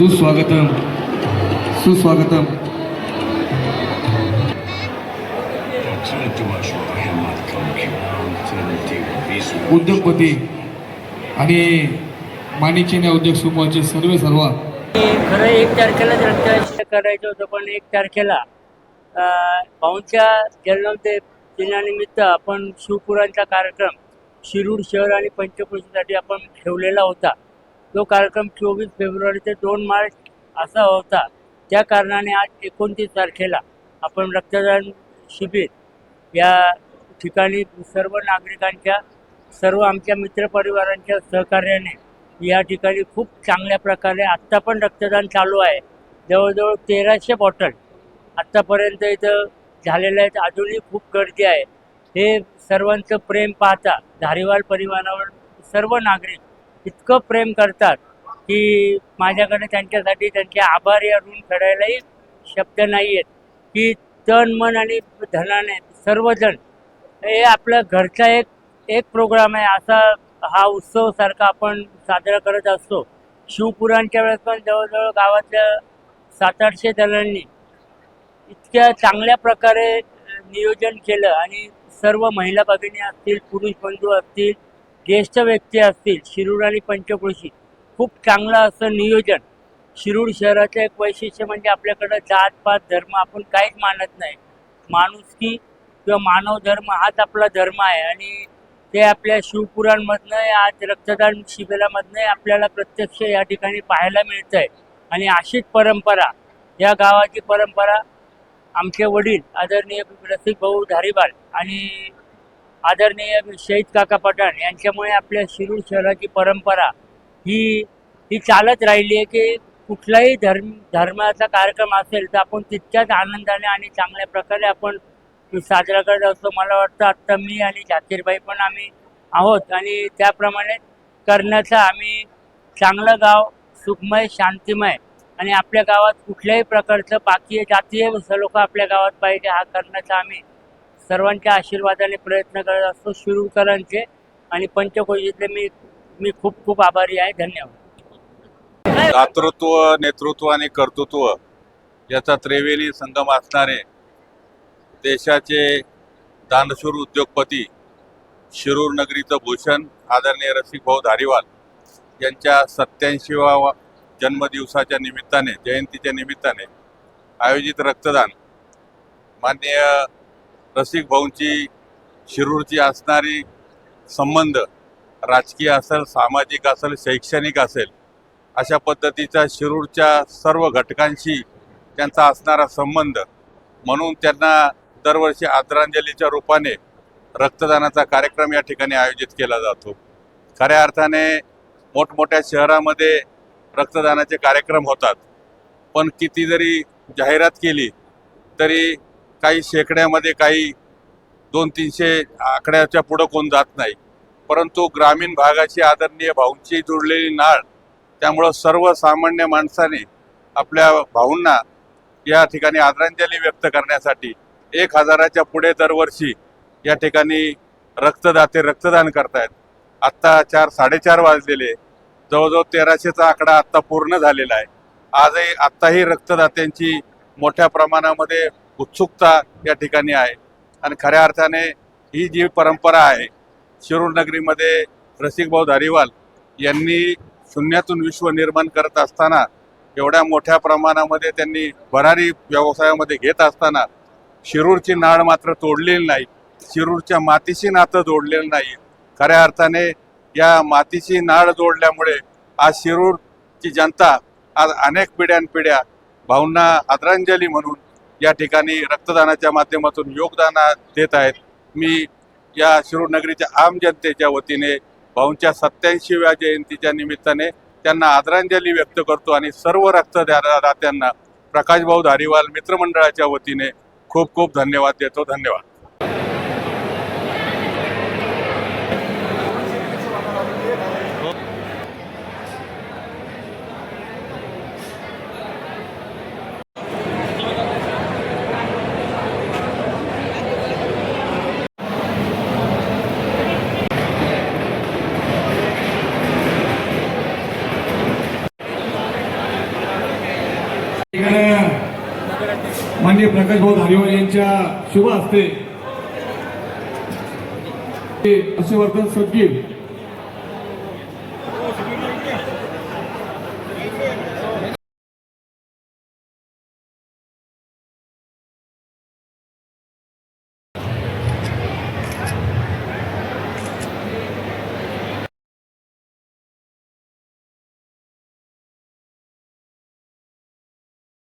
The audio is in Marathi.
सुस्वागतम सुस्वागतम. उद्योगपती आणि माणिकचंद उद्योग समूहाचे सर्व खरं 1 तारखेलाच रक्तदान करायचं होतं, पण 1 तारखेला भाऊंच्या जन्मदिनानिमित्त आपण शिवपुराणचा कार्यक्रम शिरूर शहर आणि पंचक्रोशीसाठी आपण ठेवलेला होता. तो कार्यक्रम 24 फेब्रुवारी ते 2 मार्च असा होता. त्या कारणाने आज 29 तारखेला आपण रक्तदान शिबिर या ठिकाणी सर्व नागरिकांच्या, सर्व आमच्या मित्रपरिवारांच्या सहकार्याने या ठिकाणी खूप चांगल्या प्रकारे आत्ता पण रक्तदान चालू आहे. जवळजवळ 1300 बॉटल आत्तापर्यंत इथं झालेल्या आहेत. अजूनही खूप गर्दी आहे. हे सर्वांचं प्रेम पाहता धारीवाल परिवारावर सर्व नागरिक इतकं प्रेम करतात की माझ्याकडे त्यांच्यासाठी त्यांचे आभार या ऋण फेडायलाही शब्द नाही आहेत. की तन मन आणि धनाने सर्वजण हे आपल्या घरचा एक प्रोग्राम आहे, असा हा उत्सव सारखा आपण साजरा करत असतो. शिवपुराणच्या वेळेस पण जवळजवळ गावातल्या 700-800 जणांनी इतक्या चांगल्या प्रकारे नियोजन केलं आणि सर्व महिला भगिनी असतील, पुरुष बंधू असतील, ज्येष्ठ व्यक्ती असतील, शिरूर आणि पंचक्रोशी खूप चांगलं असं नियोजन. शिरूर शहराचं एक वैशिष्ट्य म्हणजे आपल्याकडं जात-पात धर्म आपण काहीच मानत नाही. माणुसकी किंवा मानव धर्म हाच आपला धर्म आहे आणि ते आपल्या शिवपुराणमधनं आज रक्तदान शिबिरामधनं आपल्याला प्रत्यक्ष या ठिकाणी पाहायला मिळतं आहे. आणि अशीच परंपरा, या गावाची परंपरा आमचे वडील आदरणीय रसिक भाऊ धारीवाल आणि आदरणीय शहीद काका पठाण यांच्यामुळे आपल्या शिरूर शहराची परंपरा ही चालत राहिली आहे की कुठलाही धर्माचा कार्यक्रम असेल तर आपण तितक्याच आनंदाने आणि चांगल्या प्रकारे आपण साजरा करत असतो. मला वाटतं आत्ता मी आणि झाकीरबाई पण आम्ही आहोत आणि त्याप्रमाणे करण्याचा आम्ही चांगलं गाव सुखमय शांतिमय आणि आपल्या गावात कुठल्याही प्रकारचं बाकी जातीय लोक आपल्या गावात पाहिजे हा करण्याचा आम्ही सर्वांच्या आशीर्वादाने प्रयत्न करत असतो. शिरूरकरांचे आणि पंचक्रोशीतले मी खूप खूप आभारी आहे. धन्यवाद. दातृत्व, नेतृत्व आणि कर्तृत्व याचा त्रिवेणी संगम असणारे देशाचे दानशूर उद्योगपती शिरूर नगरीचं भूषण आदरणीय रसिक भाऊ धारीवाल यांच्या 87व्या जन्मदिवसाच्या निमित्ताने, जयंतीच्या निमित्ताने आयोजित रक्तदान माननीय रसिक भाऊंची शिरूरची असणारी संबंध राजकीय असेल, सामाजिक असेल, शैक्षणिक असेल, अशा पद्धतीचा शिरूरच्या सर्व घटकांशी त्यांचा असणारा संबंध म्हणून त्यांना दरवर्षी आदरांजलीच्या रूपाने रक्तदानाचा कार्यक्रम या ठिकाणी आयोजित केला जातो. खऱ्या अर्थाने मोठमोठ्या शहरामध्ये रक्तदानाचे कार्यक्रम होतात, पण किती जरी जाहिरात केली तरी काही शेकड्यामध्ये, काही 200-300 आकड्याच्या पुढं कोण जात नाही. परंतु ग्रामीण भागाची आदरणीय भाऊंची जुळलेली नाळ, त्यामुळं सर्वसामान्य माणसाने आपल्या भाऊंना या ठिकाणी आदरांजली व्यक्त करण्यासाठी 1000च्या पुढे दरवर्षी या ठिकाणी रक्तदाते रक्तदान करतायत. आत्ता 4-4:30 वाजलेले, जवळजवळ 1300चा आकडा आत्ता पूर्ण झालेला आहे. आत्ताही रक्तदात्यांची मोठ्या प्रमाणामध्ये उत्सुकता या ठिकाणी आहे आणि खऱ्या अर्थाने ही जी परंपरा आहे शिरूर नगरीमध्ये रसिकभाऊ धारीवाल यांनी शून्यातून विश्व निर्माण करत असताना, एवढ्या मोठ्या प्रमाणामध्ये त्यांनी भरारी व्यवसायामध्ये घेत असताना शिरूरची नाळ मात्र तोडलेली नाही, शिरूरच्या मातीशी नातं जोडलेलं नाही. खऱ्या अर्थाने या मातीची नाळ जोडल्यामुळे आज शिरूरची जनता आज अनेक पिढ्यानपिढ्या भाऊंना आदरांजली म्हणून या ठिकाणी रक्तदानाच्या माध्यमातून योगदान देत आहेत. मी या शिरूर नगरीच्या आम जनतेच्या वतीने भाऊंच्या 87व्या जयंतीच्या निमित्ताने त्यांना आदरांजली व्यक्त करतो आणि सर्व रक्तदात्यांना प्रकाशभाऊ धारीवाल मित्रमंडळाच्या वतीने खूप खूप धन्यवाद देतो. धन्यवाद. प्रकाश भाऊ धारीवाल यांच्या शुभ हस्ते हर्षवर्धन सदगीर